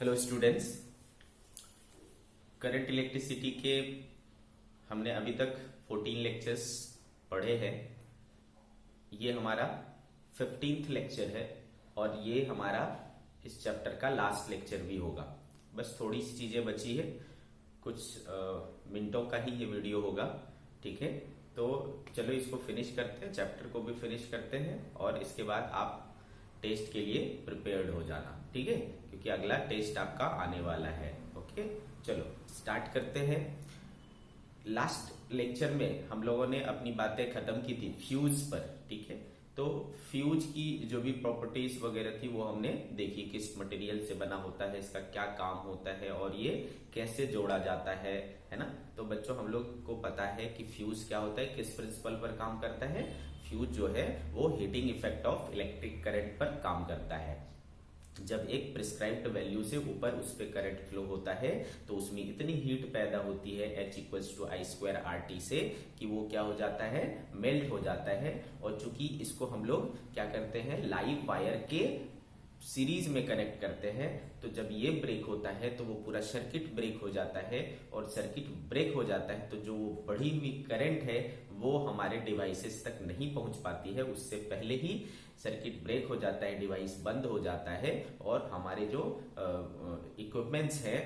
Hello students, current electricity के हमने अभी तक 14 लेक्चर्स पढ़े हैं। ये हमारा 15th लेक्चर है और ये हमारा इस चैप्टर का लास्ट लेक्चर भी होगा। बस थोड़ी सी चीजें बची है, कुछ मिनटों का ही ये वीडियो होगा। ठीक है, तो चलो इसको फिनिश करते हैं, चैप्टर को भी फिनिश करते हैं और इसके बाद आप टेस्ट के लिए प्रिपेयर्ड हो जाना। ठीक है, क्योंकि अगला टेस्ट आपका आने वाला है। ओके, चलो स्टार्ट करते हैं। लास्ट लेक्चर में हम लोगों ने अपनी बातें खत्म की थी फ्यूज पर। ठीक है, तो फ्यूज की जो भी प्रॉपर्टीज वगैरह थी वो हमने देखी, किस मटेरियल से बना होता है, इसका क्या काम होता है और ये कैसे जोड़ा जाता है ना। तो बच्चों, हम लोग को पता है कि फ्यूज क्या होता है, किस प्रिंसिपल पर काम करता है। फ्यूज जो है वो heating effect of electric current पर काम करता है। जब एक प्रिस्क्राइब्ड वैल्यू से ऊपर उस पर करंट फ्लो होता है तो उसमें इतनी हीट पैदा होती है H=I²RT से कि वो क्या हो जाता है, मेल्ट हो जाता है। और चूंकि इसको हम लोग क्या करते हैं, लाइव वायर के सीरीज में कनेक्ट करते हैं, तो जब ये ब्रेक होता है तो वो पूरा सर्किट ब्रेक हो जाता है। और सर्किट ब्रेक हो जाता है तो जो बढ़ी हुई करंट है वो हमारे डिवाइसेस तक नहीं पहुंच पाती है। उससे पहले ही सर्किट ब्रेक हो जाता है, डिवाइस बंद हो जाता है और हमारे जो इक्विपमेंट्स हैं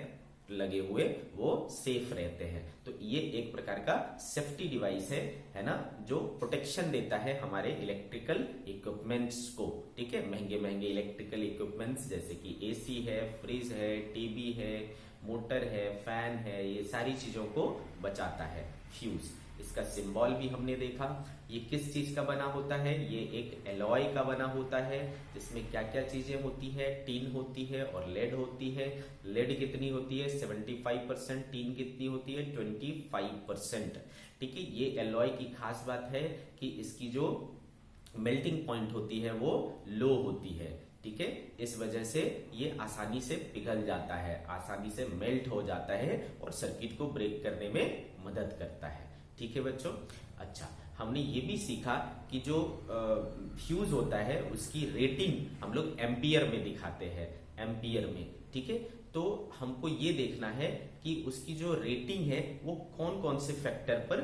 लगे हुए वो सेफ रहते हैं। तो ये एक प्रकार का सेफ्टी डिवाइस है ना, जो प्रोटेक्शन देता है हमारे इलेक्ट्रिकल इक्विपमेंट्स को। ठीक है, महंगे महंगे इलेक्ट्रिकल इक्विपमेंट्स जैसे कि एसी है, फ्रिज है, टीवी है, मोटर है, फैन है, ये सारी चीजों को बचाता है फ्यूज। इसका सिंबल भी हमने देखा। ये किस चीज का बना होता है, ये एक एलॉय का बना होता है जिसमें क्या क्या चीजें होती है, टीन होती है और लेड होती है। लेड कितनी होती है, 75%, टीन कितनी होती है, 25%। ठीक है, ये एलॉय की खास बात है कि इसकी जो मेल्टिंग पॉइंट होती है वो लो होती है। ठीक है, इस वजह से ये आसानी से पिघल जाता है, आसानी से मेल्ट हो जाता है और सर्किट को ब्रेक करने में मदद करता है। ठीक है बच्चों, अच्छा, हमने ये भी सीखा कि जो फ्यूज होता है उसकी रेटिंग हम लोग एम्पियर में दिखाते हैं, एम्पियर में। ठीक है, तो हमको ये देखना है कि उसकी जो रेटिंग है वो कौन कौन से फैक्टर पर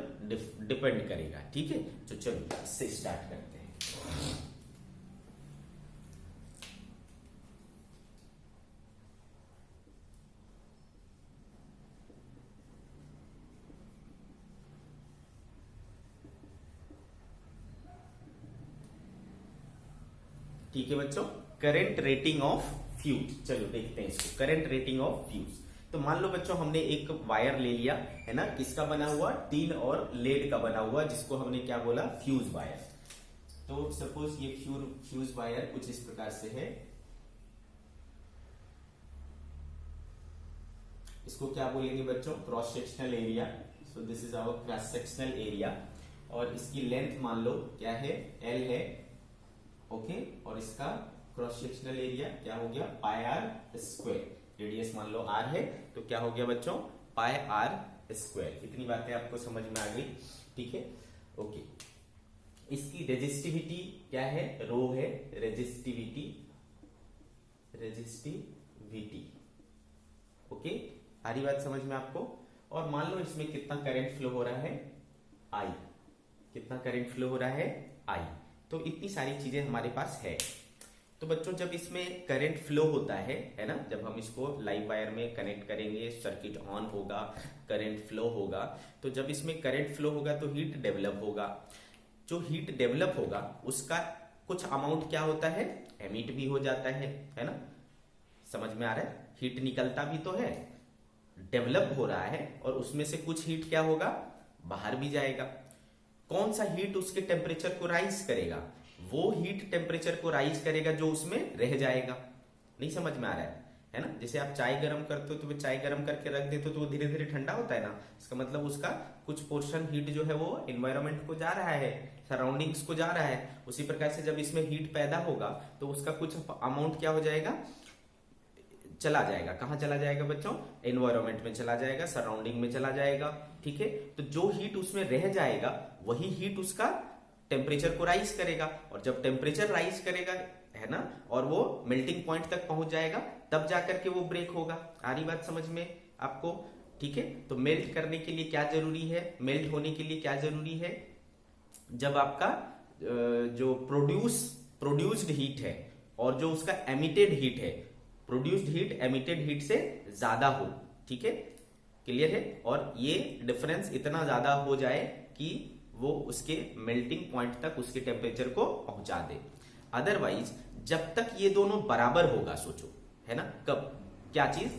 डिपेंड करेगा। ठीक है, तो चलो इससे स्टार्ट करते हैं। ठीक है बच्चों, करंट रेटिंग ऑफ फ्यूज। चलो देखते हैं इसको, करंट रेटिंग ऑफ फ्यूज। तो मान लो बच्चों हमने एक वायर ले लिया है ना, किसका बना हुआ, टीन और लेड का बना हुआ, जिसको हमने क्या बोला, फ्यूज वायर। तो सपोज ये फ्यूज वायर कुछ इस प्रकार से है। इसको क्या बोलेंगे बच्चों, cross sectional area. So this is our cross sectional area. और इसकी लेंथ मान लो क्या है, L है। ओके, और इसका क्रॉस सेक्शनल एरिया क्या हो गया, πr²। रेडियस मान लो r है तो क्या हो गया बच्चों, πr²। इतनी बातें आपको समझ में आ गई। ठीक है, ओके। इसकी रेजिस्टिविटी क्या है, रो है, रेजिस्टिविटी। ओके, सारी बात समझ में आपको। और मान लो इसमें कितना करंट फ्लो हो रहा है, I। कितना करंट फ्लो हो रहा है, I। तो इतनी सारी चीजें हमारे पास है। तो बच्चों जब इसमें करंट फ्लो होता है ना, जब हम इसको लाइव वायर में कनेक्ट करेंगे, सर्किट ऑन होगा, करंट फ्लो होगा, तो जब इसमें करंट फ्लो होगा तो हीट डेवलप होगा। जो हीट डेवलप होगा उसका कुछ अमाउंट क्या होता है, एमिट भी हो जाता है ना। समझ में आ रहा है, हीट निकलता भी तो है, डेवलप हो रहा है, और उसमें से कुछ हीट क्या होगा, बाहर भी जाएगा। कौन सा हीट उसके टेम्परेचर को राइज करेगा, वो हीट टेम्परेचर को राइज करेगा जो उसमें रह जाएगा। नहीं समझ में आ रहा है ना। जैसे आप चाय गर्म करते हो तो चाय गर्म करके रख देते हो तो वो धीरे धीरे ठंडा होता है ना। इसका मतलब उसका कुछ पोर्शन हीट जो है वो एनवायरमेंट को जा रहा है, सराउंडिंग्स को जा रहा है। उसी प्रकार से जब इसमें हीट पैदा होगा तो उसका कुछ अमाउंट क्या हो जाएगा, चला जाएगा। कहां चला जाएगा बच्चों, एनवायरमेंट में चला जाएगा, सराउंडिंग में चला जाएगा। ठीक है, तो जो हीट उसमें रह जाएगा वही हीट उसका टेम्परेचर को राइज करेगा। और जब टेम्परेचर राइज करेगा है ना, और वो मेल्टिंग पॉइंट तक पहुंच जाएगा, तब जाकर के वो ब्रेक होगा। आ रही बात समझ में आपको? ठीक है, तो मेल्ट करने के लिए क्या जरूरी है, मेल्ट होने के लिए क्या जरूरी है, जब आपका जो प्रोड्यूस्ड हीट है और जो उसका एमिटेड हीट है, प्रोड्यूस्ड हीट एमिटेड हीट से ज्यादा हो। ठीक है, क्लियर है? और ये डिफरेंस इतना ज्यादा हो जाए कि वो उसके मेल्टिंग पॉइंट तक उसके टेम्परेचर को पहुंचा दे। अदरवाइज जब तक ये दोनों बराबर होगा, सोचो, है ना, कब, क्या चीज,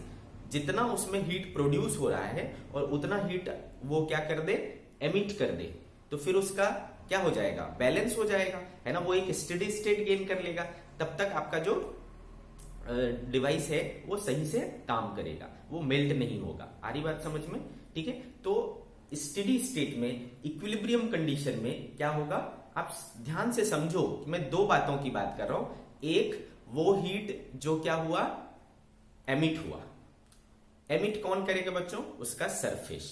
जितना उसमें हीट प्रोड्यूस हो रहा है और उतना हीट वो क्या कर दे, एमिट कर दे, तो फिर उसका क्या हो जाएगा, बैलेंस हो जाएगा, है ना, वो एक स्टेडी स्टेट गेन कर लेगा। तब तक आपका जो डिवाइस है वो सही से काम करेगा, वो मेल्ट नहीं होगा। आ रही बात समझ में? ठीक है, तो स्टेडी स्टेट में, इक्विलिब्रियम कंडीशन में क्या होगा, आप ध्यान से समझो, मैं दो बातों की बात कर रहा हूं। एक, वो हीट जो क्या हुआ, एमिट हुआ, एमिट कौन करेगा बच्चों, उसका सरफेस।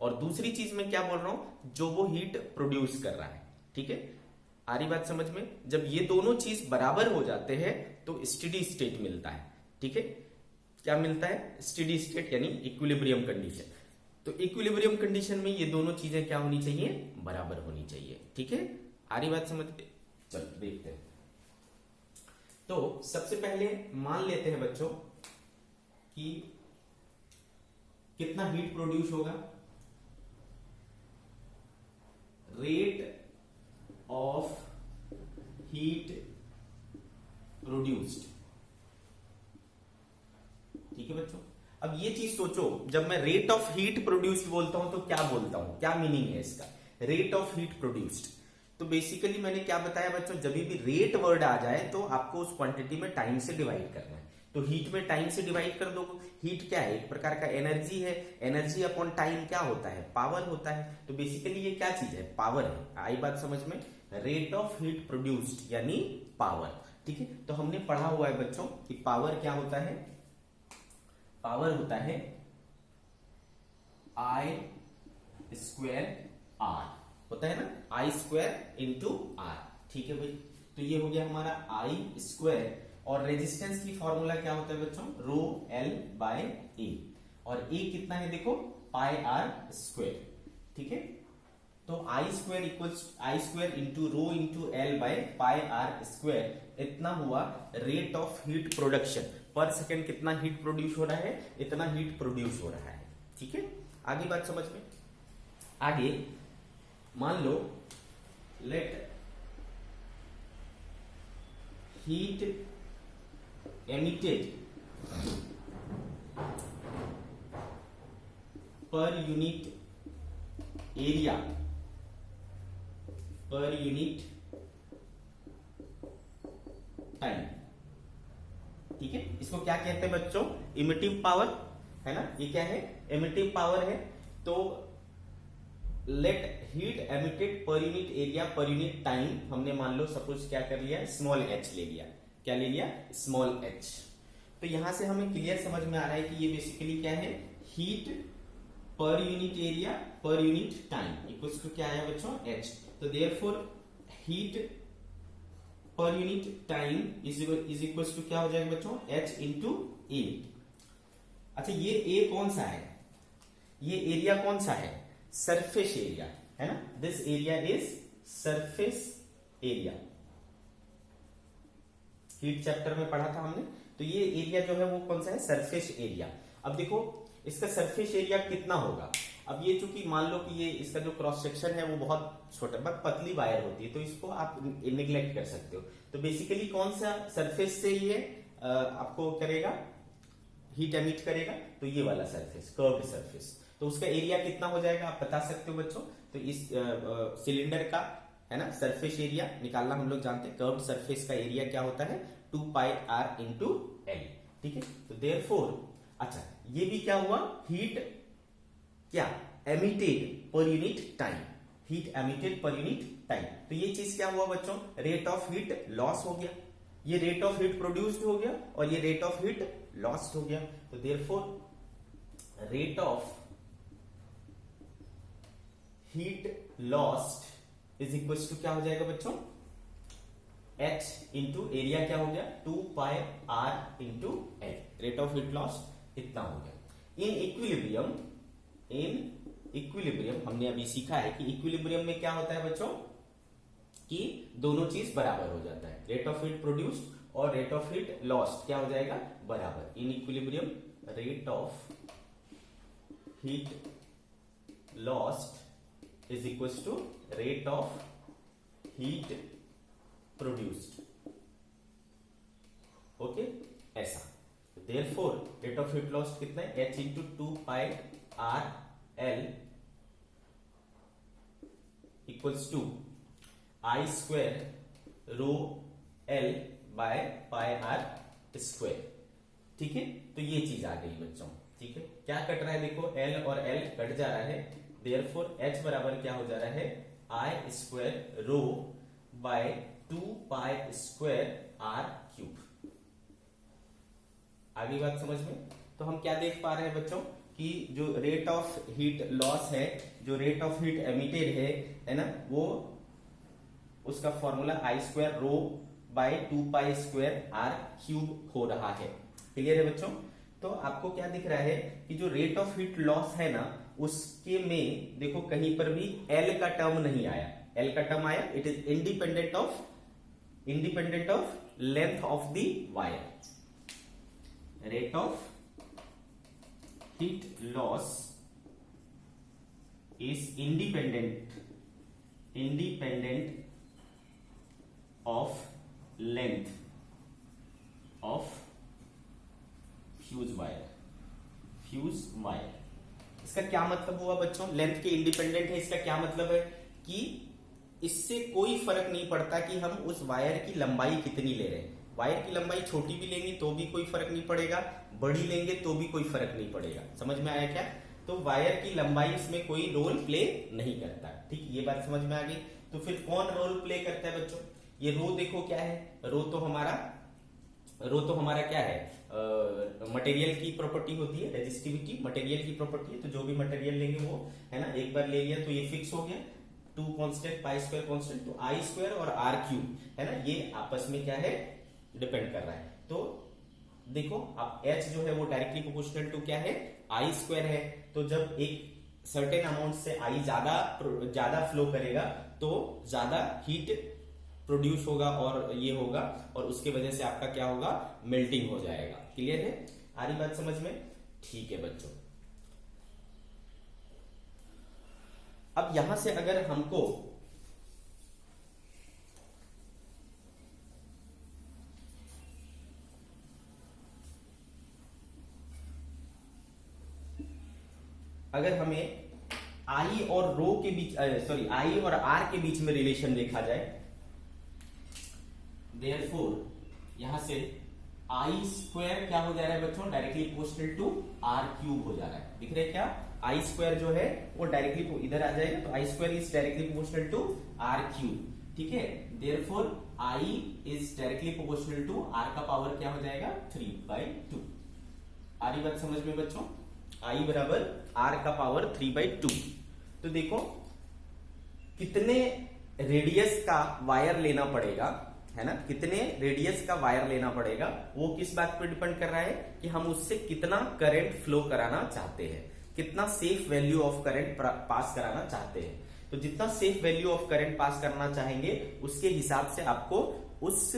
और दूसरी चीज मैं क्या बोल रहा हूं, जो वो हीट प्रोड्यूस कर रहा है। ठीक है, आ रही बात समझ में? जब ये दोनों चीज बराबर हो जाते हैं तो स्टेडी स्टेट मिलता है। ठीक है, क्या मिलता है, स्टेडी स्टेट यानी इक्विलिब्रियम कंडीशन। तो इक्विलिब्रियम कंडीशन में ये दोनों चीजें क्या होनी चाहिए, बराबर होनी चाहिए। ठीक है, आ रही बात समझ में? चलो देखते हैं। तो सबसे पहले मान लेते हैं बच्चों कि कितना हीट प्रोड्यूस होगा, रेट ऑफ हीट प्रोड्यूस्ड। ठीक है बच्चों, अब ये चीज सोचो, जब मैं रेट ऑफ हीट प्रोड्यूस्ड बोलता हूं तो क्या बोलता हूं, क्या मीनिंग है इसका, रेट ऑफ हीट प्रोड्यूस्ड। तो बेसिकली मैंने क्या बताया बच्चों, जब भी रेट वर्ड आ जाए तो आपको उस क्वांटिटी में टाइम से डिवाइड करना है। तो हीट में टाइम से डिवाइड कर दो। हीट क्या है, एक प्रकार का एनर्जी है, एनर्जी अपॉन टाइम क्या होता है, पावर होता है। तो बेसिकली ये क्या चीज है, पावर है। आई बात समझ में? रेट ऑफ हीट प्रोड्यूस्ड यानी पावर। ठीक है, तो हमने पढ़ा हुआ है बच्चों कि पावर क्या होता है, पावर होता है आई स्क्वायर आर, होता है ना, आई स्क्वायर इंटू आर। ठीक है भाई, तो ये हो गया हमारा आई स्क्वायर। और रेजिस्टेंस की फॉर्मूला क्या होता है बच्चों, रो एल बाय ए, और ए कितना है देखो, पाई आर स्क्वायर। ठीक है, तो I square equals I square into rho into L by pi R square, इतना हुआ रेट ऑफ हीट प्रोडक्शन। पर सेकेंड कितना हीट प्रोड्यूस हो रहा है, इतना हीट प्रोड्यूस हो रहा है। ठीक है, आगे बात समझ में? आगे मान लो, let heat emitted per unit area, per unit time. ठीक है, इसको क्या कहते हैं बच्चों, इमिटिव पावर, है ना, ये क्या है, इमिटिव पावर है। तो let heat emitted per unit area per unit time, हमने मान लो सपोज क्या कर लिया, स्मॉल एच ले लिया। क्या ले लिया, स्मॉल एच। तो यहां से हमें क्लियर समझ में आ रहा है कि ये बेसिकली क्या है, heat per unit area per unit time equals to क्या है बच्चों, एच। तो therefore heat per unit time is equals to क्या हो जाएगा बच्चों, एच इंटू ए। अच्छा, ये ए कौन सा है, ये एरिया कौन सा है, सरफेस एरिया, है ना, this area is surface area. Heat chapter में पढ़ा था हमने। तो ये एरिया जो है वो कौन सा है, सरफेस एरिया। अब देखो इसका सरफेस एरिया कितना होगा। अब ये चूंकि मान लो कि ये इसका जो क्रॉस सेक्शन है वो बहुत छोटा, बहुत पतली वायर होती है, तो इसको आप निग्लेक्ट कर सकते हो। तो बेसिकली कौन सा सरफेस से ये आपको करेगा, हीट एमिट करेगा, तो ये वाला सरफेस, कर्व्ड सरफेस। तो उसका एरिया कितना हो जाएगा आप बता सकते हो बच्चों। तो इस सिलेंडर का, है ना, सरफेस एरिया निकालना हम लोग जानते हैं। कर्व्ड सरफेस का एरिया क्या होता है, 2 पाई आर इंटू एल। ठीक है, तो देयरफॉर, अच्छा ये भी क्या हुआ, हीट क्या emitted per unit time, heat emitted per unit time. तो ये चीज क्या हुआ बच्चों, रेट ऑफ हीट लॉस हो गया। ये रेट ऑफ हीट प्रोड्यूस्ड हो गया और ये रेट ऑफ हीट लॉस्ट हो गया। तो therefore rate of heat lost is equal to क्या हो जाएगा बच्चों, H इंटू एरिया क्या हो गया 2 pi R into L, rate of heat loss इतना हो गया। इन इक्विलिब्रियम हमने अभी सीखा है कि इक्विलिब्रियम में क्या होता है बच्चों कि दोनों चीज बराबर हो जाता है, रेट ऑफ हीट प्रोड्यूस्ड और रेट ऑफ हीट लॉस्ट क्या हो जाएगा बराबर। In equilibrium rate of heat lost is equal to rate of heat produced, okay ऐसा। Therefore rate of heat loss कितना है H into 2 pi R L equals to I square rho L by pi R square, ठीक है। तो ये चीज आ गई बच्चों, ठीक है। क्या कट रहा है देखो L और L कट जा रहा है, देयरफॉर H बराबर क्या हो जा रहा है I square rho by 2 pi square R cube. आगे बात समझ में। तो हम क्या देख पा रहे हैं बच्चों कि जो रेट ऑफ हीट लॉस है, जो रेट ऑफ हीट एमिटेड है ना, वो उसका formula I square rho by 2 pi square R cube हो रहा है। क्लियर है बच्चों। तो आपको क्या दिख रहा है कि जो रेट ऑफ हीट लॉस है ना, उसके में देखो कहीं पर भी L का टर्म नहीं आया। L का टर्म आया, it is independent of length of the wire. Rate of heat loss is independent of length of fuse wire. इसका क्या मतलब हुआ बच्चों, लेंथ के इंडिपेंडेंट है, इसका क्या मतलब है कि इससे कोई फर्क नहीं पड़ता कि हम उस वायर की लंबाई कितनी ले रहे हैं। वायर की लंबाई छोटी भी लेंगे तो भी कोई फर्क नहीं पड़ेगा, बड़ी लेंगे तो भी कोई फर्क नहीं पड़ेगा। समझ में आया क्या। तो वायर की लंबाई इसमें कोई रोल प्ले नहीं करता, ठीक, ये बात समझ में आ गई। तो फिर कौन रोल प्ले करता है बच्चों, ये रो देखो क्या है, रो तो हमारा क्या है, मटेरियल की प्रॉपर्टी होती है, रेजिस्टिविटी मटेरियल की प्रॉपर्टी है। तो जो भी मटेरियल लेंगे वो है ना, एक बार ले लिया तो ये फिक्स हो गया, 2 कांस्टेंट पाई स्क्वायर कांस्टेंट, तो I स्क्वायर और R क्यूब है ना, ये आपस में क्या है डिपेंड कर रहा है। तो देखो अब H जो है वो डायरेक्टली प्रोपोर्शनल टू क्या है I स्क्वायर है। तो जब एक सर्टेन अमाउंट से I ज्यादा फ्लो करेगा तो ज्यादा हीट प्रोड्यूस होगा और ये होगा, और उसके वजह से आपका क्या होगा मेल्टिंग हो जाएगा। क्लियर है, आ रही बात समझ में। ठीक है बच्चों, अब यहां से अगर हमको हमें I और रो के बीच I और R के बीच में रिलेशन देखा जाए, देयरफॉर यहां से I स्क्वायर क्या हो जा रहा है बच्चों, directly proportional to R cube हो जा रहा है। दिख रहा है क्या, I स्क्वायर जो है वो डायरेक्टली इधर आ जाएगा, तो I square is directly proportional to R cube, ठीक है। Therefore I is directly proportional to R का पावर क्या हो जाएगा 3/2। आ रही बात समझ में बच्चों, I बराबर R का पावर 3/2। तो देखो कितने रेडियस का वायर लेना पड़ेगा, है ना, कितने रेडियस का वायर लेना पड़ेगा, वो किस बात पर डिपेंड कर रहा है कि हम उससे कितना करंट फ्लो कराना चाहते हैं, कितना safe value of current pass कराना चाहते हैं। तो जितना safe value of current pass करना चाहेंगे उसके हिसाब से आपको उस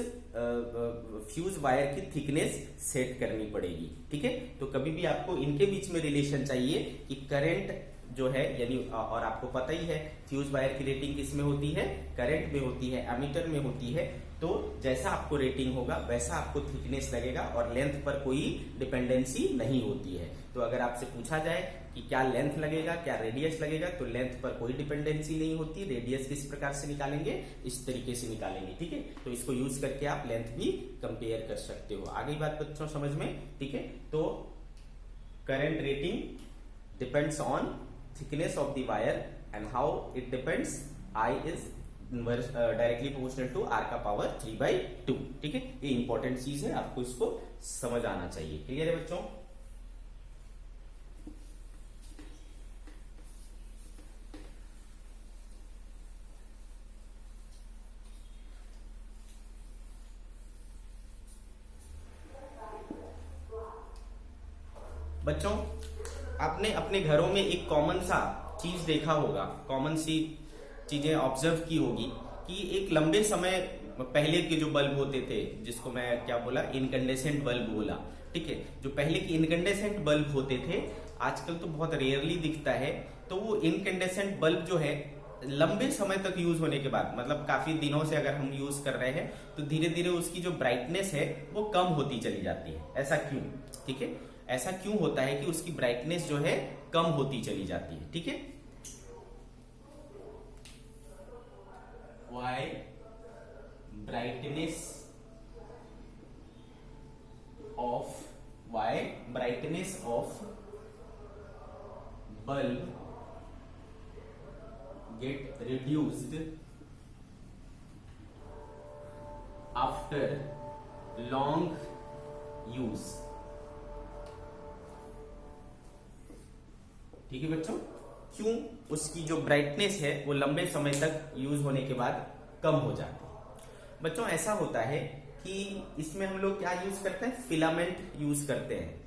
फ्यूज वायर की थिकनेस सेट करनी पड़ेगी, ठीक है। तो कभी भी आपको इनके बीच में रिलेशन चाहिए कि करंट जो है यानी, और आपको पता ही है फ्यूज वायर की रेटिंग किस में होती है, करंट में होती है, एमीटर में होती है। तो जैसा आपको रेटिंग होगा वैसा आपको थिकनेस लगेगा और लेंथ पर कोई डिपेंडेंसी नहीं होती है। तो अगर आपसे पूछा जाए कि क्या लेंथ लगेगा क्या रेडियस लगेगा, तो लेंथ पर कोई डिपेंडेंसी नहीं होती। रेडियस किस प्रकार से निकालेंगे, इस तरीके से निकालेंगे, ठीक है। तो इसको यूज करके आप लेंथ भी कंपेयर कर सकते हो। आगे बात बच्चों समझ में, ठीक है। तो current rating depends on thickness of the wire and how it depends, I is directly proportional to R का पावर 3/2, ठीक है। ये इंपॉर्टेंट चीज है, आपको इसको समझ आना चाहिए। क्लियर है बच्चों। बच्चों आपने अपने घरों में एक कॉमन सा चीज देखा होगा, कॉमन सी चीजें ऑब्जर्व की होगी कि एक लंबे समय पहले के जो बल्ब होते थे, जिसको मैं क्या बोला, इनकैंडेसेंट बल्ब बोला, ठीक है, जो पहले के इनकैंडेसेंट बल्ब होते थे आजकल तो बहुत रेयरली दिखता है। तो वो इनकैंडेसेंट बल्ब जो है लंबे समय तक यूज होने के बाद, मतलब काफी दिनों से अगर हम यूज कर रहे हैं तो धीरे धीरे उसकी जो ब्राइटनेस है वो कम होती चली जाती है। ऐसा क्यों? ठीक है, ऐसा क्यों होता है कि उसकी ब्राइटनेस जो है कम होती चली जाती है? ठीक है, why brightness of bulb get reduced after long use। ठीक है बच्चों, क्यों उसकी जो ब्राइटनेस है वो लंबे समय तक यूज होने के बाद कम हो जाती है? बच्चों ऐसा होता है कि इसमें हम लोग क्या यूज करते हैं, फिलामेंट यूज करते हैं।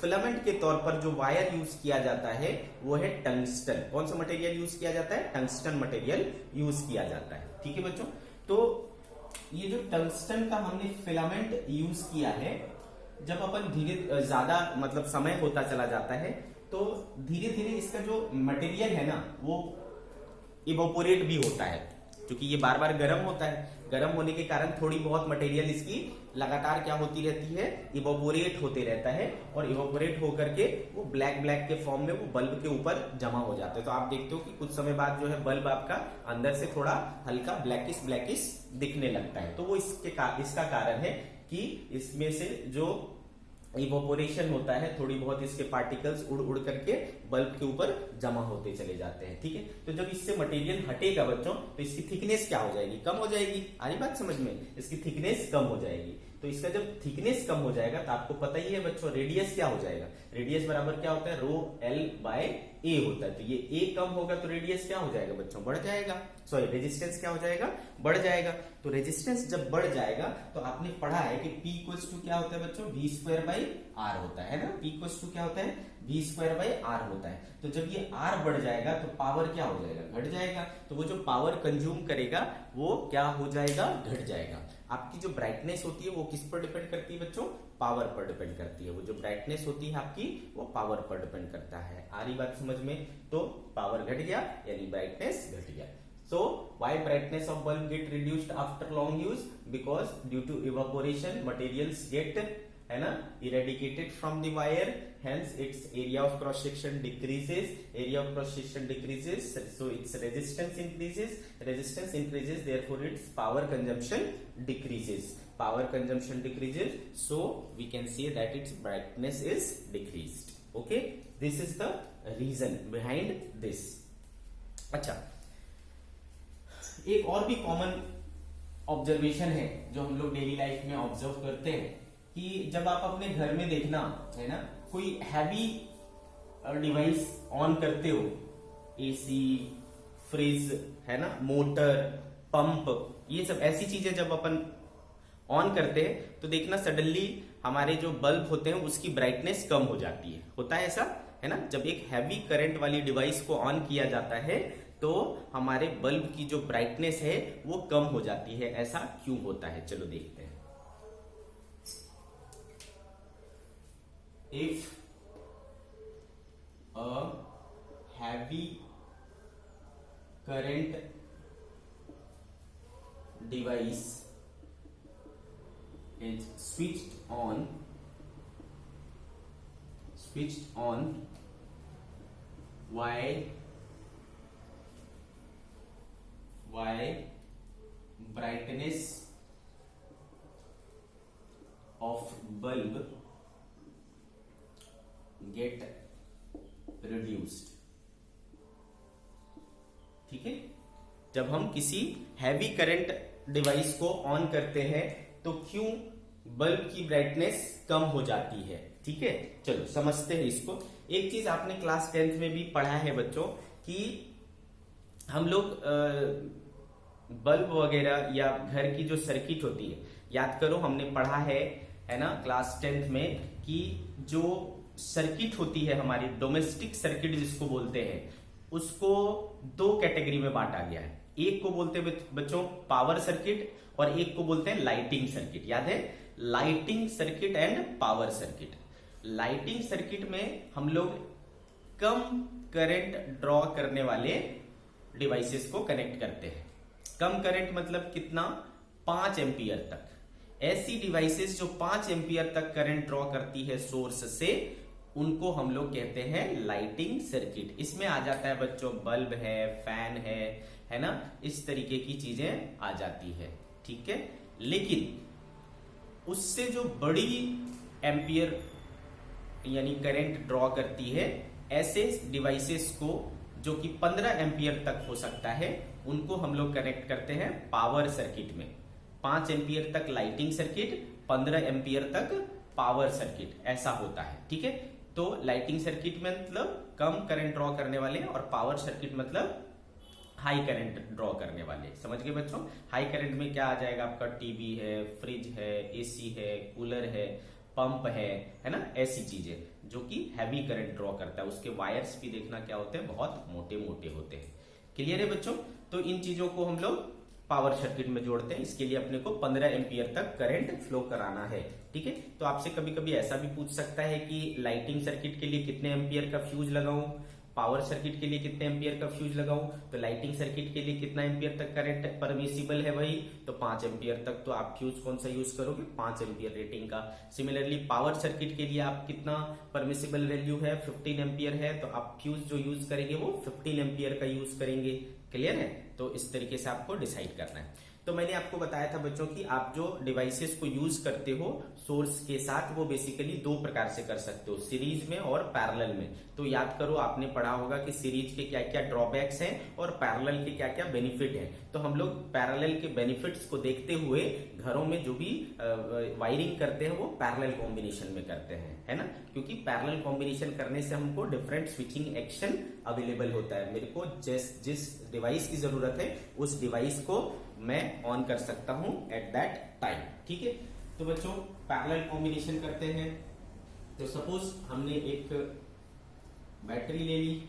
फिलामेंट के तौर पर जो वायर यूज किया जाता है वो है टंगस्टन। कौन सा मटेरियल यूज किया जाता है? टंगस्टन मटेरियल यूज किया जाता है। ठीक है बच्चों, तो ये जो टंगस्टन का हमने फिलामेंट यूज किया है, जब अपन धीरे ज्यादा मतलब समय होता चला जाता है तो धीरे धीरे इसका जो मटेरियल है ना वो इवोपोरेट भी होता है, क्योंकि ये बार बार गर्म होता है। गर्म होने के कारण थोड़ी बहुत मटेरियल इसकी लगातार क्या होती रहती है, इवोपोरेट होते रहता है, और इवोपोरेट होकर के वो ब्लैक ब्लैक के फॉर्म में वो बल्ब के ऊपर जमा हो जाते हैं। तो आप देखते हो कि कुछ समय बाद जो है बल्ब आपका अंदर से थोड़ा हल्का ब्लैकिश ब्लैकिश दिखने लगता है। तो वो इसका कारण है कि इसमें से जो इवोपोरेशन होता है, थोड़ी बहुत इसके पार्टिकल्स उड़ उड़ करके बल्ब के ऊपर जमा होते चले जाते हैं। ठीक है, तो जब इससे मटेरियल हटेगा बच्चों तो इसकी थिकनेस क्या हो जाएगी, कम हो जाएगी। आ रही बात समझ में? इसकी थिकनेस कम हो जाएगी। तो इसका जब थिकनेस कम हो जाएगा तो आपको पता ही है बच्चों रेडियस क्या हो जाएगा, रेडियस बराबर क्या होता है, रो एल बाय ए होता है। तो ये ए कम होगा तो रेडियस क्या हो जाएगा बच्चों, बढ़ जाएगा। सॉरी, रेजिस्टेंस क्या हो जाएगा, बढ़ जाएगा। तो रेजिस्टेंस जब बढ़ जाएगा तो आपने पढ़ा है कि P इक्वल्स टू क्या होता है बच्चों, V स्क्वायर बाई आर होता है ना। P इक्वल्स टू क्या होता है, V स्क्वायर बाई आर होता है। तो जब ये R बढ़ जाएगा तो पावर क्या हो जाएगा, घट जाएगा। तो वो जो पावर कंज्यूम करेगा वो क्या हो जाएगा, घट जाएगा। आपकी जो ब्राइटनेस होती है वो किस पर डिपेंड करती है बच्चों, पावर पर डिपेंड करती है। वो जो ब्राइटनेस होती है आपकी वो पावर पर डिपेंड करता है। आ रही बात समझ में? तो पावर घट गया यानी ब्राइटनेस घट गया। So why brightness of bulb get reduced after long use? Because due to evaporation materials get है ना eradicated from the wire, hence its area of cross section decreases, area of cross section decreases, so its resistance increases, therefore its power consumption decreases, so we can say that its brightness is decreased. Okay, this is the reason behind this. अच्छा, एक और भी common observation है जो हम लोग daily life में observe करते हैं कि जब आप अपने घर में देखना है ना कोई हैवी डिवाइस ऑन करते हो, एसी, फ्रिज है ना, मोटर, पंप, ये सब ऐसी चीजें जब अपन ऑन करते हैं तो देखना सडनली हमारे जो बल्ब होते हैं उसकी ब्राइटनेस कम हो जाती है। होता है ऐसा, है ना। जब एक हैवी करंट वाली डिवाइस को ऑन किया जाता है तो हमारे बल्ब की जो ब्राइटनेस है वो कम हो जाती है। ऐसा क्यों होता है, चलो देखते हैं। If a heavy current device is switched on why brightness of bulb get reduced। ठीक है, जब हम किसी हैवी करंट डिवाइस को ऑन करते हैं तो क्यों बल्ब की ब्राइटनेस कम हो जाती है। ठीक है, चलो समझते हैं इसको। एक चीज आपने क्लास 10th में भी पढ़ा है बच्चों कि हम लोग बल्ब वगैरह या घर की जो सर्किट होती है, याद करो हमने पढ़ा है ना क्लास 10th में कि जो सर्किट होती है हमारी डोमेस्टिक सर्किट जिसको बोलते हैं, उसको दो कैटेगरी में बांटा गया है। एक को बोलते हैं बच्चों पावर सर्किट और एक को बोलते हैं लाइटिंग सर्किट। याद है, lighting circuit and power circuit. Lighting circuit में हम लोग कम करंट ड्रॉ करने वाले डिवाइसेस को कनेक्ट करते हैं। कम करंट मतलब कितना, 5 एम्पियर तक। ऐसी डिवाइसेस जो 5 एम्पियर तक करंट ड्रॉ करती है सोर्स से, उनको हम लोग कहते हैं लाइटिंग सर्किट। इसमें आ जाता है बच्चों बल्ब है, फैन है ना, इस तरीके की चीजें आ जाती है, ठीक है। लेकिन उससे जो बड़ी एम्पियर यानी करंट ड्रॉ करती है, ऐसे डिवाइसेस को जो कि 15 एम्पियर तक हो सकता है, उनको हम लोग कनेक्ट करते हैं पावर सर्किट में। 5 एम्पियर तक लाइटिंग सर्किट, 15 एम्पियर तक पावर सर्किट, ऐसा होता है, ठीक है। तो लाइटिंग सर्किट में मतलब कम करंट ड्रॉ करने वाले, और पावर सर्किट मतलब हाई करंट ड्रॉ करने वाले। समझ गए बच्चों। हाई करंट में क्या आ जाएगा आपका, टीवी है, फ्रिज है, एसी है, कूलर है, पंप है ना, ऐसी चीजें जो कि हैवी करंट ड्रॉ करता है। उसके वायर्स भी देखना क्या होते हैं, बहुत मोटे मोटे होते हैं। क्लियर है बच्चों। तो इन चीजों को हम लोग पावर सर्किट में जोड़ते हैं। इसके लिए अपने को 15 एम्पियर तक करंट फ्लो कराना है, ठीक है। तो आपसे कभी कभी ऐसा भी पूछ सकता है कि लाइटिंग सर्किट के लिए कितने एम्पियर का फ्यूज लगाऊं, पावर सर्किट के लिए कितने एम्पियर का फ्यूज लगाऊं। तो लाइटिंग सर्किट के लिए कितना एम्पियर तक करंट परमिसिबल है भाई, तो 5 एम्पियर तक। तो आप फ्यूज कौन सा यूज करोगे, 5 एम्पियर रेटिंग का। सिमिलरली पावर सर्किट के लिए आप कितना परमिसिबल वैल्यू है, 15 एम्पियर है, तो आप फ्यूज जो यूज करेंगे वो 15 एम्पियर का यूज करेंगे। क्लियर है। तो इस तरीके से आपको डिसाइड करना है। तो मैंने आपको बताया था बच्चों कि आप जो डिवाइसेस को यूज करते हो सोर्स के साथ, वो बेसिकली दो प्रकार से कर सकते हो, सीरीज में और पैरेलल में। तो याद करो, आपने पढ़ा होगा कि सीरीज के क्या क्या ड्रॉबैक्स हैं और पैरेलल के क्या क्या बेनिफिट हैं। तो हम लोग पैरेलल के बेनिफिट्स को देखते हुए घरों में जो भी वायरिंग करते हैं वो पैरेलल कॉम्बिनेशन में करते हैं, है ना। क्योंकि पैरेलल कॉम्बिनेशन करने से हमको डिफरेंट स्विचिंग एक्शन अवेलेबल होता है। मेरे को जिस डिवाइस की जरूरत है उस डिवाइस को मैं ऑन कर सकता हूं एट दैट टाइम, ठीक है। तो बच्चों पैरेलल कॉम्बिनेशन करते हैं। तो सपोज हमने एक बैटरी ले ली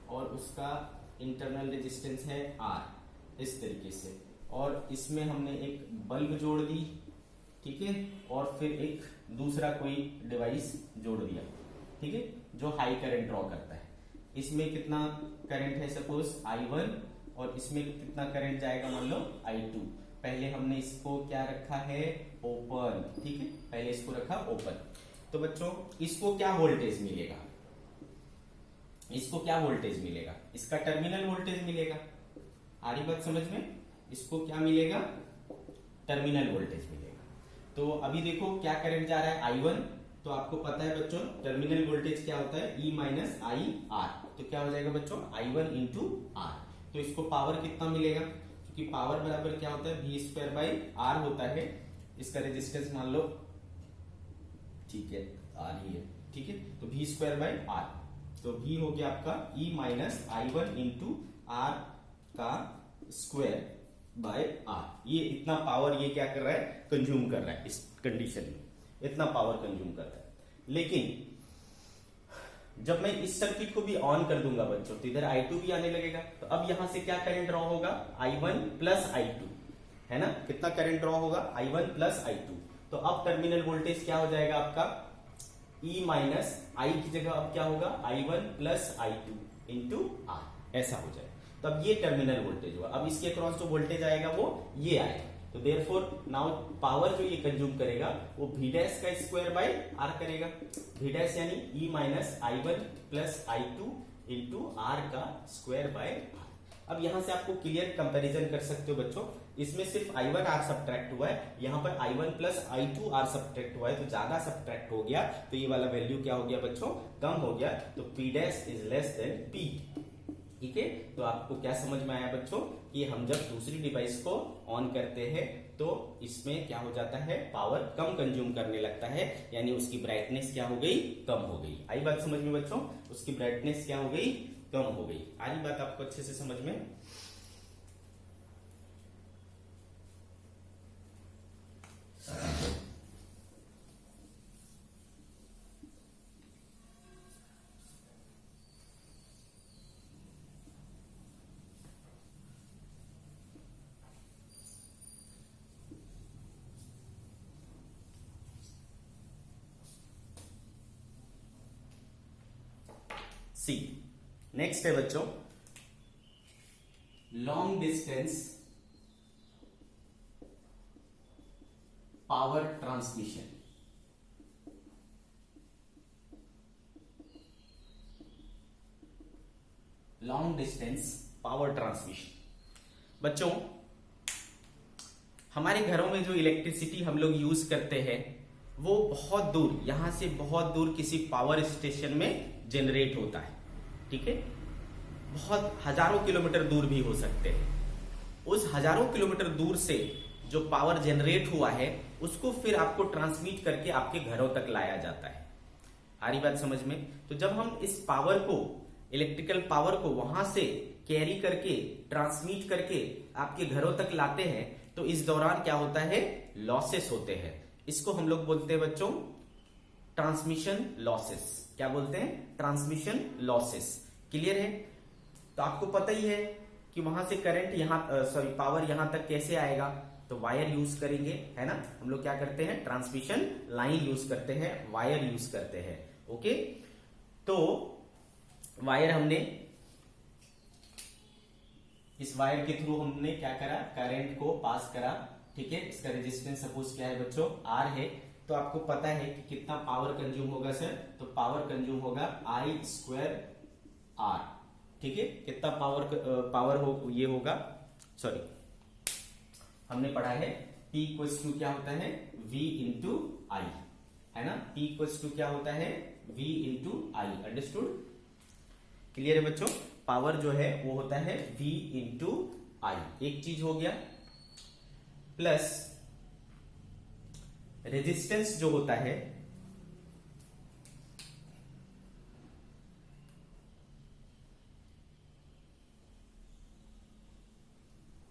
और उसका इंटरनल रेजिस्टेंस है R, इस तरीके से, और इसमें हमने एक बल्ब जोड़ दी, ठीक है, और फिर एक दूसरा कोई डिवाइस जोड़ दिया, ठीक है, जो हाई करंट ड्रॉ करता है। इसमें कितना करंट है, सपोज I1, और इसमें कितना करंट जाएगा, मान लो I2। पहले हमने इसको क्या रखा है, ओपन, ठीक है, पहले इसको रखा ओपन। तो बच्चों इसको क्या वोल्टेज मिलेगा, इसको क्या वोल्टेज मिलेगा, इसका टर्मिनल वोल्टेज मिलेगा। आ रही बात समझ में। इसको क्या मिलेगा, टर्मिनल वोल्टेज मिलेगा। तो अभी देखो क्या करंट जा रहा है, I1। तो आपको पता है बच्चों टर्मिनल वोल्टेज क्या होता है, E माइनस आई आर। तो क्या हो जाएगा बच्चों, I1 इंटू आर। तो इसको पावर कितना मिलेगा, क्योंकि पावर बराबर क्या होता है, V स्क्वायर बाई आर होता है। इसका रेजिस्टेंस मान लो, ठीक है, आर ही है, ठीक है। तो V स्क्वायर बाई आर, तो V हो गया आपका E minus I1 into R का स्क्वायर बाय आर। ये इतना पावर ये क्या कर रहा है, कंज्यूम कर रहा है। इस कंडीशन में इतना पावर कंज्यूम कर रहा है। लेकिन जब मैं इस सर्किट को भी ऑन कर दूंगा बच्चों, तो इधर I2 भी आने लगेगा। तो अब यहां से क्या करंट ड्रॉ होगा, I1 प्लस I2, है ना। कितना करंट ड्रॉ होगा, I1 प्लस I2। तो अब टर्मिनल वोल्टेज क्या हो जाएगा आपका, E माइनस I की जगह अब क्या होगा, I1 plus I2 into are, ऐसा हो जाएगा। तो अब ये टर्मिनल वोल्टेज होगा। अब इसके अक्रॉस जो वोल्टेज आएगा वो ये आएगा। तो देयरफॉर नाउ पावर जो ये कंज्यूम करेगा वो V डैश का स्क्वायर बाय आर करेगा। V डैश यानी E minus I1 plus I2 into R का स्क्वायर बाय आर। अब यहां से आपको क्लियर कंपैरिजन कर सकते हो बच्चों। इसमें सिर्फ I1 आर सब्ट्रैक्ट हुआ है, यहाँ पर I1 plus I2 are subtract हुआ है, तो ज्यादा सब्ट्रैक्ट हो गया। तो ये वाला वैल्यू क्या हो गया बच्चों, कम हो गया। तो P dash is less than P, ठीक है। तो आपको क्या समझ में आया बच्चों कि हम जब दूसरी डिवाइस को ऑन करते हैं तो इसमें क्या हो जाता है, पावर कम कंज्यूम करने लगता है, यानी उसकी ब्राइटनेस क्या हो गई, कम हो गई। आई बात समझ में बच्चों, उसकी ब्राइटनेस क्या हो गई, कम हो गई। आ रही बात आपको अच्छे से समझ में। सी। नेक्स्ट है बच्चों long distance power transmission. Long distance power transmission. बच्चों हमारे घरों में जो इलेक्ट्रिसिटी हम लोग यूज करते हैं वो बहुत दूर, यहां से बहुत दूर किसी पावर स्टेशन में जनरेट होता है, ठीक है। बहुत हजारों किलोमीटर दूर भी हो सकते हैं। उस हजारों किलोमीटर दूर से जो पावर जनरेट हुआ है उसको फिर आपको ट्रांसमिट करके आपके घरों तक लाया जाता है। आ रही बात समझ में? तो जब हम इस पावर को, इलेक्ट्रिकल पावर को वहां से कैरी करके ट्रांसमिट करके आपके घरों तक लाते हैं तो इस दौरान क्या होता है, लॉसेस होते हैं। इसको हम लोग बोलते हैं बच्चों ट्रांसमिशन लॉसेस। क्या बोलते हैं? Transmission losses. क्लियर है? तो आपको पता ही है कि वहां से करंट यहां पावर यहां तक कैसे आएगा, तो वायर यूज करेंगे, है ना। हम लोग क्या करते हैं, ट्रांसमिशन लाइन यूज करते हैं, वायर यूज करते हैं। ओके, तो वायर हमने, इस वायर के थ्रू हमने क्या करा, करंट को पास करा, ठीक है। इसका रेजिस्टेंस सपोज क्या है बच्चों, आर है। तो आपको पता है कि कितना पावर कंज्यूम होगा सर, तो पावर कंज्यूम होगा आई स्क्वायर आर, ठीक है। कितना पावर हो, ये होगा, सॉरी हमने पढ़ा है P इक्वल्स टू क्या होता है, V इंटू आई, है ना। P इक्वल्स टू क्या होता है, V इंटू आई। अंडरस्टूड? क्लियर है बच्चों? पावर जो है वो होता है V इंटू आई। एक चीज हो गया, प्लस रेजिस्टेंस जो होता है,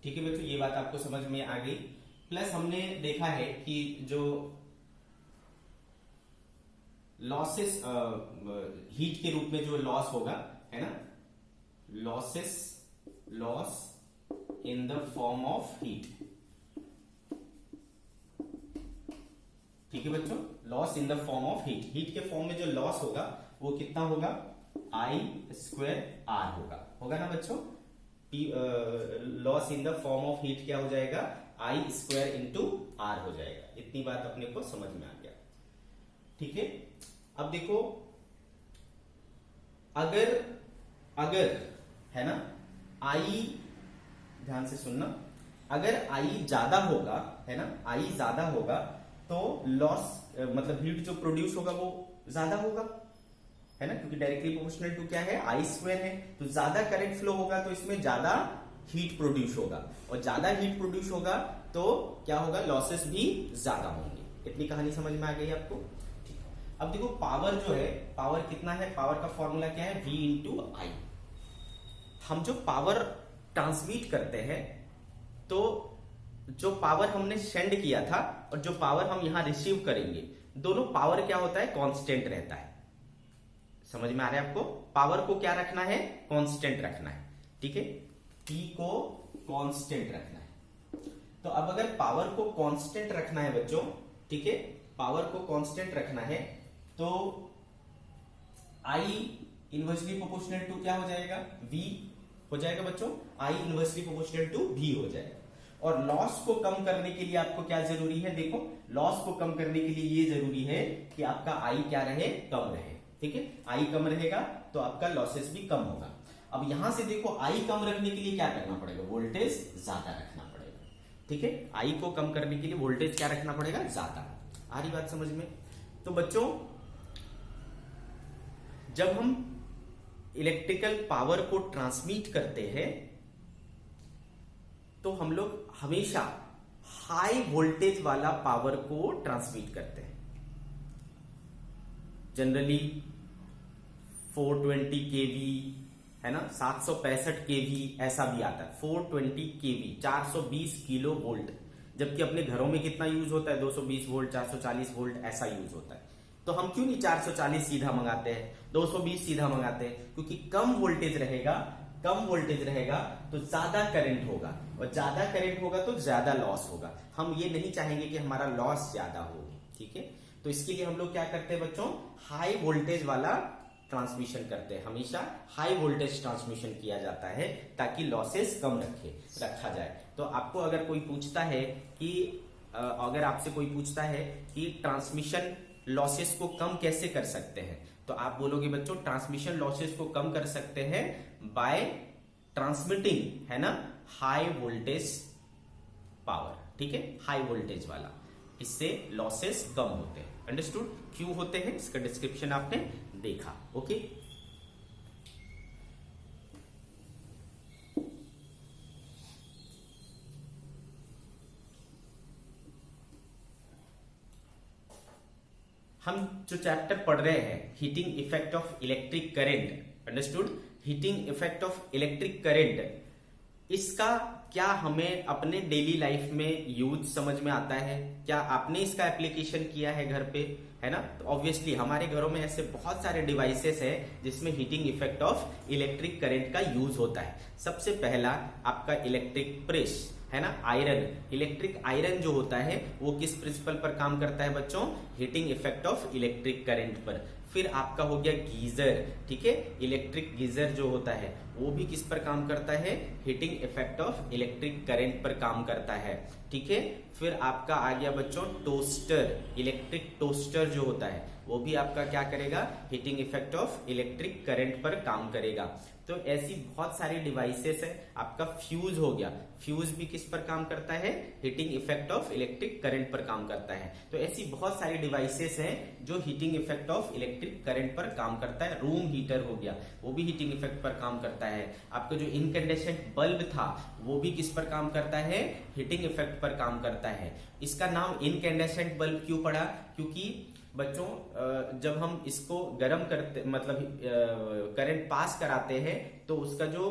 ठीक है बच्चों, ये बात आपको समझ में आ गई। प्लस हमने देखा है कि जो लॉसेस हीट के रूप में जो लॉस होगा, है ना, loss in the form of heat, ठीक है बच्चों, loss in the form of heat. Heat के फॉर्म में जो लॉस होगा वो कितना होगा, आई स्क्वायर आर होगा ना बच्चों। Loss in the form of heat क्या हो जाएगा, आई स्क्वायर इंटू आर हो जाएगा। इतनी बात अपने को समझ में आ गया, ठीक है। अब देखो, अगर है ना, आई, ध्यान से सुनना, अगर आई ज्यादा होगा, है ना, आई ज्यादा होगा तो लॉस मतलब हीट जो प्रोड्यूस होगा वो ज्यादा होगा, है ना, क्योंकि डायरेक्टली प्रोपोर्शनल टू क्या है, आई स्क्वायर है। तो ज्यादा करंट फ्लो होगा तो इसमें ज्यादा हीट प्रोड्यूस होगा, और ज्यादा हीट प्रोड्यूस होगा तो क्या होगा, लॉसेस भी ज्यादा होंगे। इतनी कहानी समझ में आ गई आपको? ठीक है। अब देखो पावर जो है, पावर कितना है, पावर का फॉर्मूला क्या है, V इंटू आई। हम जो पावर ट्रांसमिट करते हैं तो जो पावर हमने सेंड किया था और जो पावर हम यहां रिसीव करेंगे, दोनों पावर क्या होता है, कांस्टेंट रहता है। समझ में आ रहा है आपको? पावर को क्या रखना है, कांस्टेंट रखना है, ठीक है। P को कांस्टेंट रखना है। तो अब अगर पावर को कांस्टेंट रखना है बच्चों, ठीक है, पावर को कांस्टेंट रखना है तो I इनवर्सली प्रोपोर्शनल टू क्या हो जाएगा, V हो जाएगा बच्चों। I inversely proportional to V हो जाएगा। और लॉस को कम करने के लिए आपको क्या जरूरी है, देखो लॉस को कम करने के लिए ये जरूरी है कि आपका I क्या रहे, कम रहे, ठीक है। आई कम रहेगा तो आपका लॉसेस भी कम होगा। अब यहां से देखो आई कम रखने के लिए क्या करना पड़ेगा, वोल्टेज ज्यादा रखना पड़ेगा, ठीक है। आई को कम करने के लिए वोल्टेज क्या रखना पड़ेगा, ज्यादा। आ रही बात समझ में? तो बच्चों जब हम इलेक्ट्रिकल पावर को ट्रांसमिट करते हैं तो हम लोग हमेशा हाई वोल्टेज वाला पावर को ट्रांसमिट करते हैं। जनरली 420 kV, है ना, 765 kV ऐसा भी आता है। 420 kV 420 किलो वोल्ट, जबकि अपने घरों में कितना यूज होता है, 220 वोल्ट, 440 वोल्ट ऐसा यूज होता है। तो हम क्यों नहीं 440 सीधा मंगाते हैं, 220 सीधा मंगाते हैं? क्योंकि कम वोल्टेज रहेगा तो ज्यादा करंट होगा, और ज्यादा करंट होगा तो ज्यादा लॉस होगा। हम ये नहीं चाहेंगे कि हमारा लॉस ज्यादा हो, ठीक है। तो इसके लिए हम लोग क्या करते हैं बच्चों, हाई वोल्टेज वाला ट्रांसमिशन करते हैं, हमेशा हाई वोल्टेज ट्रांसमिशन किया जाता है ताकि लॉसेस कम रखा जाए। तो आपको अगर कोई पूछता है कि अगर आपसे कोई पूछता है कि ट्रांसमिशन लॉसेस को कम कैसे कर सकते हैं, तो आप बोलोगे बच्चों ट्रांसमिशन लॉसेस को कम कर सकते हैं बाय ट्रांसमिटिंग, है ना, हाई वोल्टेज पावर, ठीक है, हाई वोल्टेज वाला, इससे लॉसेस कम होते हैं। अंडरस्टूड? क्यों होते हैं इसका डिस्क्रिप्शन आपने देखा। ओके, हम जो चैप्टर पढ़ रहे हैं heating effect of electric current, understood, heating effect of electric current, इसका क्या हमें अपने डेली लाइफ में यूज समझ में आता है? क्या आपने इसका एप्लीकेशन किया है घर पे, है ना? तो ऑब्वियसली हमारे घरों में ऐसे बहुत सारे डिवाइसेस हैं जिसमें heating effect of electric current का यूज होता है। सबसे पहला आपका इलेक्ट्रिक प्रेस, है ना, आयरन, इलेक्ट्रिक आयरन जो होता है वो किस प्रिंसिपल पर काम करता है बच्चों? Heating effect of electric current पर। फिर आपका हो गया गीजर, ठीक है, इलेक्ट्रिक गीजर जो होता है वो भी किस पर काम करता है? Heating effect of electric current पर काम करता है, ठीक है। फिर आपका आ गया बच्चों टोस्टर, इलेक्ट्रिक टोस्टर जो होता है वो भी आपका क्या करेगा? Heating effect of electric current पर काम करेगा। तो ऐसी बहुत सारी डिवाइसेस है। आपका फ्यूज हो गया, फ्यूज भी किस पर काम करता है? Heating effect of electric current पर काम करता है। तो ऐसी बहुत सारी डिवाइसेस हैं जो heating effect of electric current पर काम करता है। रूम हीटर हो गया, वो भी हीटिंग इफेक्ट पर काम करता है। आपका जो इनकैंडेसेंट बल्ब था वो भी किस पर काम करता है? हीटिंग इफेक्ट पर काम करता है। इसका नाम इनकैंडेसेंट बल्ब क्यों पड़ा? क्योंकि बच्चों जब हम इसको गर्म करते, मतलब करंट पास कराते हैं, तो उसका जो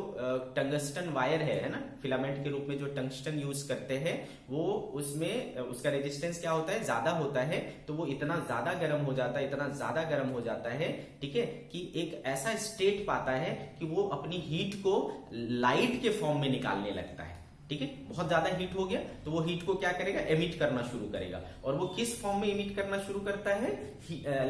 टंगस्टन वायर है ना, फिलामेंट के रूप में जो टंगस्टन यूज करते हैं, वो उसमें उसका रेजिस्टेंस क्या होता है? ज्यादा होता है। तो वो इतना ज्यादा गर्म हो जाता है, इतना ज्यादा गर्म हो जाता है, ठीक है, कि एक ऐसा स्टेट पाता है कि वो अपनी हीट को लाइट के फॉर्म में निकालने लगता है, ठीक है। बहुत ज्यादा हीट हो गया तो वो हीट को क्या करेगा? एमिट करना शुरू करेगा। और वो किस फॉर्म में एमिट करना शुरू करता है?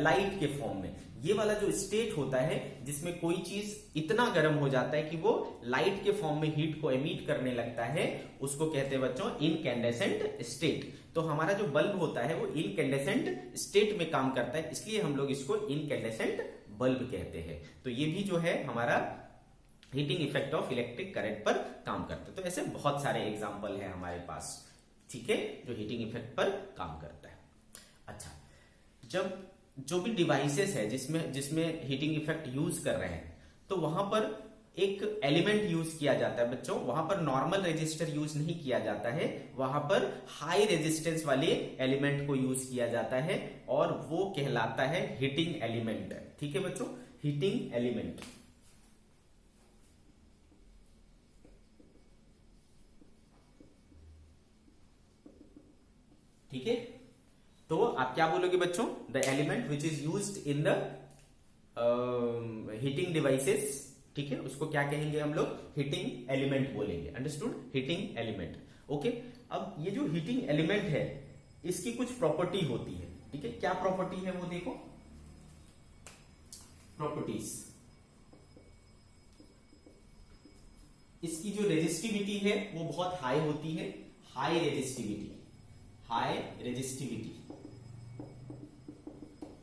लाइट के फॉर्म में। ये वाला जो स्टेट होता है जिसमें कोई चीज इतना गर्म हो जाता है कि वो लाइट के फॉर्म में हीट को एमिट करने लगता है, उसको कहते हैं बच्चों इनकैंडेसेंट स्टेट। तो हमारा जो बल्ब होता है वो इनकैंडेसेंट स्टेट में काम करता है, इसलिए हम लोग इसको इनकैंडेसेंट बल्ब कहते हैं। तो ये भी जो है हमारा heating effect of electric current पर काम करता है। तो ऐसे बहुत सारे एग्जांपल हैं हमारे पास, ठीक है, जो हीटिंग इफेक्ट पर काम करता है। अच्छा, जब जो भी डिवाइसेस है जिसमें हीटिंग इफेक्ट यूज कर रहे हैं, तो वहां पर एक एलिमेंट यूज किया जाता है बच्चों। वहां पर नॉर्मल रेजिस्टर यूज नहीं किया जाता है, वहां पर हाई रेजिस्टेंस वाले एलिमेंट को यूज किया जाता है, और वो कहलाता है हीटिंग एलिमेंट, ठीक है बच्चों, हीटिंग एलिमेंट। ठीक है, तो आप क्या बोलोगे बच्चों? The element which is used in the heating devices, ठीक है, उसको क्या कहेंगे हम लोग? हीटिंग एलिमेंट बोलेंगे। अंडरस्टूड? Heating element. ओके, अब ये जो हीटिंग एलिमेंट है इसकी कुछ प्रॉपर्टी होती है, ठीक है। क्या प्रॉपर्टी है वो देखो, प्रॉपर्टीज। इसकी जो रेजिस्टिविटी है वो बहुत हाई होती है, हाई रेजिस्टिविटी, हाई रेजिस्टिविटी।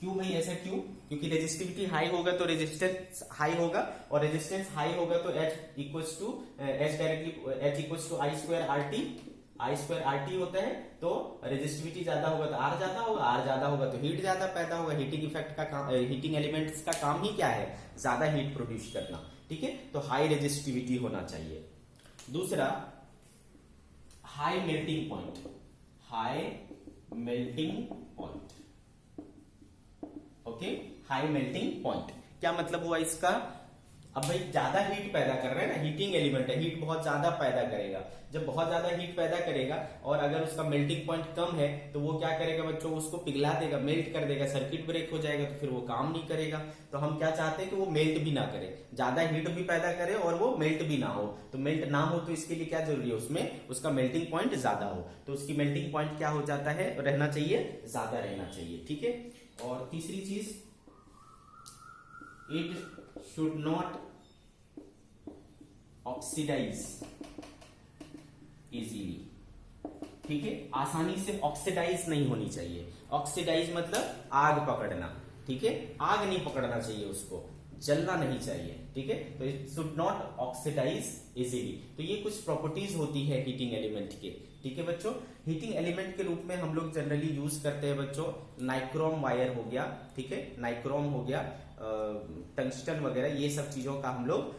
क्यों भाई, ऐसा क्यों? क्योंकि रेजिस्टिविटी हाई होगा तो रेजिस्टेंस हाई होगा, और रेजिस्टेंस हाई होगा तो H equals to I square R T, I square R T होता है। तो रेजिस्टिविटी ज्यादा होगा तो आर ज्यादा होगा, आर ज्यादा होगा तो हीट ज्यादा पैदा होगा। हीटिंग इफेक्ट का काम, हीटिंग एलिमेंट्स का काम ही क्या है? ज्यादा हीट प्रोड्यूस करना, ठीक है। तो हाई रेजिस्टिविटी होना चाहिए। दूसरा, high melting point, high melting point, okay, high melting point. क्या मतलब हुआ इसका? अब भाई ज्यादा हीट पैदा कर रहे हैं ना, हीटिंग एलिमेंट है, हीट बहुत ज्यादा पैदा करेगा। जब बहुत ज्यादा हीट पैदा करेगा और अगर उसका मेल्टिंग पॉइंट कम है तो वो क्या करेगा बच्चों? उसको पिघला देगा, मेल्ट कर देगा, सर्किट ब्रेक हो जाएगा, तो फिर वो काम नहीं करेगा। तो हम क्या चाहते हैं कि वो मेल्ट भी ना करे, ज्यादा हीट भी पैदा करे और वो मेल्ट भी ना हो। तो मेल्ट ना हो तो इसके लिए क्या जरूरी है? उसमें उसका मेल्टिंग पॉइंट ज्यादा हो। तो उसकी मेल्टिंग पॉइंट क्या हो जाता है? रहना चाहिए, ज्यादा रहना चाहिए, ठीक है। और तीसरी चीज, it should not oxidise easily. ठीक है, आसानी से ऑक्सीडाइज नहीं होनी चाहिए। ऑक्सीडाइज मतलब आग पकड़ना। ठीक है, आग नहीं पकड़ना चाहिए, उसको जलना नहीं चाहिए। ठीक है, तो it should not oxidise easily. तो ये कुछ प्रॉपर्टीज होती है हीटिंग एलिमेंट के। ठीक है बच्चों, हीटिंग एलिमेंट के रूप में हम लोग जनरली यूज करते हैं बच्चों नाइक्रोम वायर हो गया। ठीक है, नाइक्रोम हो गया, टंगस्टन वगैरह, ये सब चीजों का हम लोग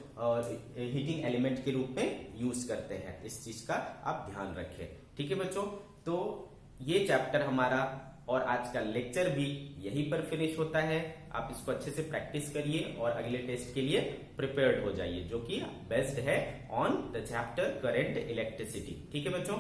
हीटिंग एलिमेंट के रूप में यूज करते हैं। इस चीज का आप ध्यान रखें। ठीक है बच्चों, तो ये चैप्टर हमारा और आज का लेक्चर भी यहीं पर फिनिश होता है। आप इसको अच्छे से प्रैक्टिस करिए और अगले टेस्ट के लिए प्रिपेयर्ड हो जाइए, जो कि बेस्ड है on the chapter current electricity. ठीक है बच्चों।